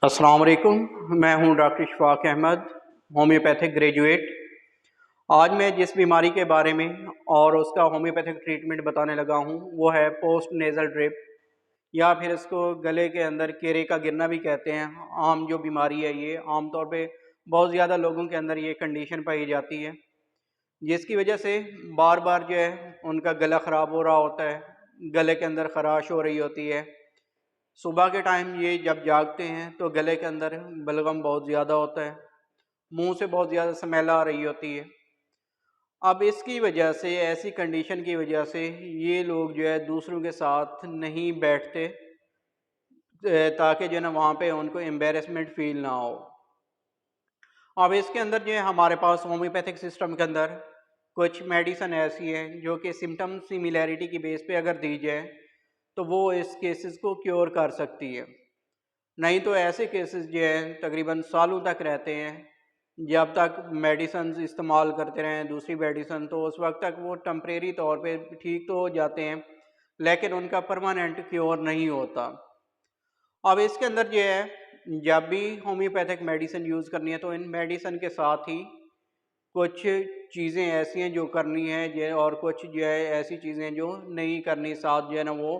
अस्सलाम वालेकुम। मैं हूं doctor Shafaq Ahmad, homoeopathic graduate. आज मैं जिस बीमारी के बारे में और उसका होम्योपैथिक ट्रीटमेंट बताने लगा हूं वो है पोस्ट नेज़ल ड्रिप, या फिर इसको गले के अंदर केरे का गिरना भी कहते हैं। आम जो बीमारी है ये आमतौर पे बहुत ज़्यादा लोगों के अंदर ये कंडीशन पाई जाती है, जिसकी वजह से बार बार जो है उनका गला ख़राब हो रहा होता है, गले के अंदर ख़राश हो रही होती है। सुबह के टाइम ये जब जागते हैं तो गले के अंदर बलगम बहुत ज़्यादा होता है, मुंह से बहुत ज़्यादा स्मेल आ रही होती है। अब इसकी वजह से, ऐसी कंडीशन की वजह से ये लोग जो है दूसरों के साथ नहीं बैठते, ताकि जो है ना वहाँ पे उनको एम्बेरसमेंट फील ना हो। अब इसके अंदर जो है हमारे पास होम्योपैथिक सिस्टम के अंदर कुछ मेडिसिन ऐसी हैं जो कि सिम्टम सिमिलैरिटी की बेस पे अगर दी जाए तो वो इस केसेस को क्योर कर सकती है। नहीं तो ऐसे केसेस जो हैं तकरीबन सालों तक रहते हैं, जब तक मेडिसिन इस्तेमाल करते रहें दूसरी मेडिसिन, तो उस वक्त तक वो टम्परेरी तौर पे ठीक तो हो जाते हैं, लेकिन उनका परमानेंट क्योर नहीं होता। अब इसके अंदर जो है जब भी होम्योपैथिक मेडिसिन यूज़ करनी है तो इन मेडिसिन के साथ ही कुछ चीज़ें ऐसी हैं जो करनी है जो, और कुछ जो है ऐसी चीज़ें जो नहीं करनी, साथ जो है ना वो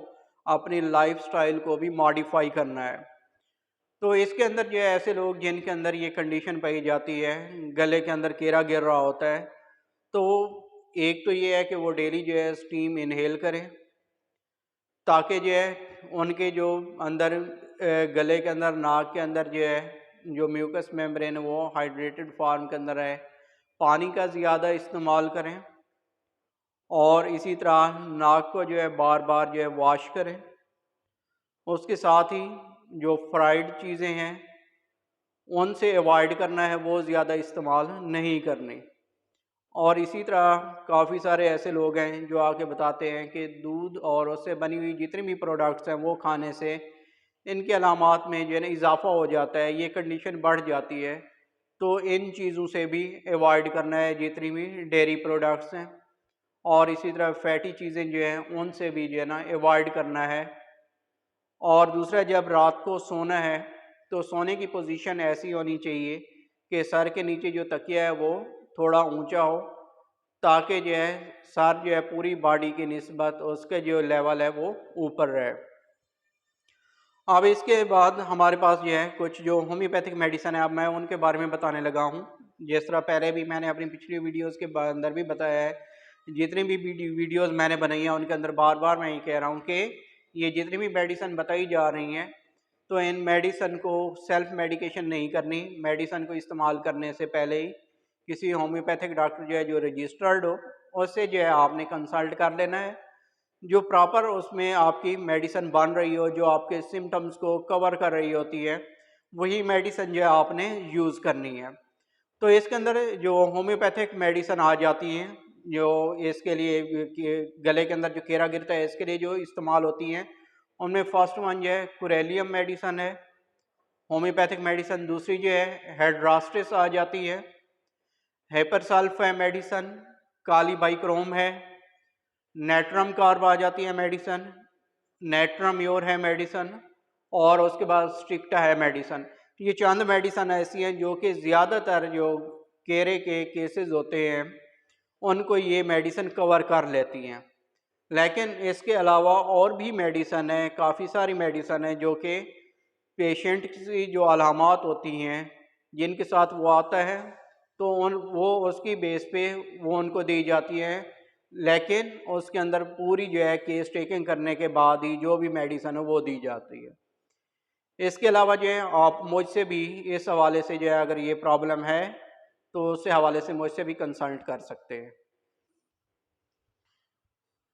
अपनी लाइफस्टाइल को भी मॉडिफाई करना है। तो इसके अंदर जो है ऐसे लोग जिनके अंदर ये कंडीशन पाई जाती है, गले के अंदर कीड़ा गिर रहा होता है, तो एक तो ये है कि वो डेली जो है स्टीम इनहेल करें, ताकि जो है उनके जो अंदर गले के अंदर, नाक के अंदर जो है जो म्यूकस मेम्ब्रेन है वो हाइड्रेटेड फॉर्म के अंदर है। पानी का ज़्यादा इस्तेमाल करें और इसी तरह नाक को जो है बार बार जो है वॉश करें। उसके साथ ही जो फ्राइड चीज़ें हैं उनसे अवॉइड करना है, वो ज़्यादा इस्तेमाल नहीं करनी। और इसी तरह काफ़ी सारे ऐसे लोग हैं जो आके बताते हैं कि दूध और उससे बनी हुई जितनी भी प्रोडक्ट्स हैं वो खाने से इनके अलामात में जो है ना इजाफ़ा हो जाता है, ये कंडीशन बढ़ जाती है। तो इन चीज़ों से भी अवॉइड करना है, जितनी भी डेयरी प्रोडक्ट्स हैं और इसी तरह फैटी चीज़ें जो हैं उनसे भी जो है ना अवॉइड करना है। और दूसरा, जब रात को सोना है तो सोने की पोजीशन ऐसी होनी चाहिए कि सर के नीचे जो तकिया है वो थोड़ा ऊंचा हो, ताकि जो है सर जो है पूरी बॉडी की निस्बत उसके जो लेवल है वो ऊपर रहे। अब इसके बाद हमारे पास जो है कुछ जो होम्योपैथिक मेडिसिन है, अब मैं उनके बारे में बताने लगा हूँ। जिस तरह पहले भी मैंने अपनी पिछली वीडियोज़ के अंदर भी बताया है, जितनी भी वीडियोज़ मैंने बनाई हैं उनके अंदर बार बार मैं ये कह रहा हूँ कि ये जितनी भी मेडिसिन बताई जा रही हैं तो इन मेडिसिन को सेल्फ मेडिकेशन नहीं करनी। मेडिसिन को इस्तेमाल करने से पहले ही किसी होम्योपैथिक डॉक्टर जो है जो रजिस्टर्ड हो उससे जो है आपने कंसल्ट कर लेना है, जो प्रॉपर उसमें आपकी मेडिसिन बन रही हो, जो आपके सिम्टम्स को कवर कर रही होती है, वही मेडिसिन जो है आपने यूज़ करनी है। तो इसके अंदर जो होम्योपैथिक मेडिसिन आ जाती हैं, जो इसके लिए गले के अंदर जो कीड़ा गिरता है इसके लिए जो इस्तेमाल होती हैं, उनमें फर्स्ट वन जो है कुरेलियम मेडिसिन है होम्योपैथिक मेडिसिन। दूसरी जो है हेड्रास्टिस आ जाती है, हेपरसल्फ है मेडिसिन, काली बाइक्रोम है, नेट्रम कार्ब आ जाती है मेडिसिन, नेट्रम्योर है मेडिसिन, और उसके बाद स्ट्रिक्टा है मेडिसिन। ये चंद मेडिसिन ऐसी हैं जो कि ज़्यादातर जो केरे के केसेस होते हैं उनको ये मेडिसिन कवर कर लेती हैं। लेकिन इसके अलावा और भी मेडिसिन है, काफ़ी सारी मेडिसिन है जो कि पेशेंट की जो अलामात होती हैं जिनके साथ वो आता है तो वो उसकी बेस पे वो उनको दी जाती है, लेकिन उसके अंदर पूरी जो है केस टेकिंग करने के बाद ही जो भी मेडिसिन है वो दी जाती है। इसके अलावा जो है आप मुझसे भी इस हवाले से जो है अगर ये प्रॉब्लम है तो उससे हवाले से मुझसे भी कंसल्ट कर सकते हैं।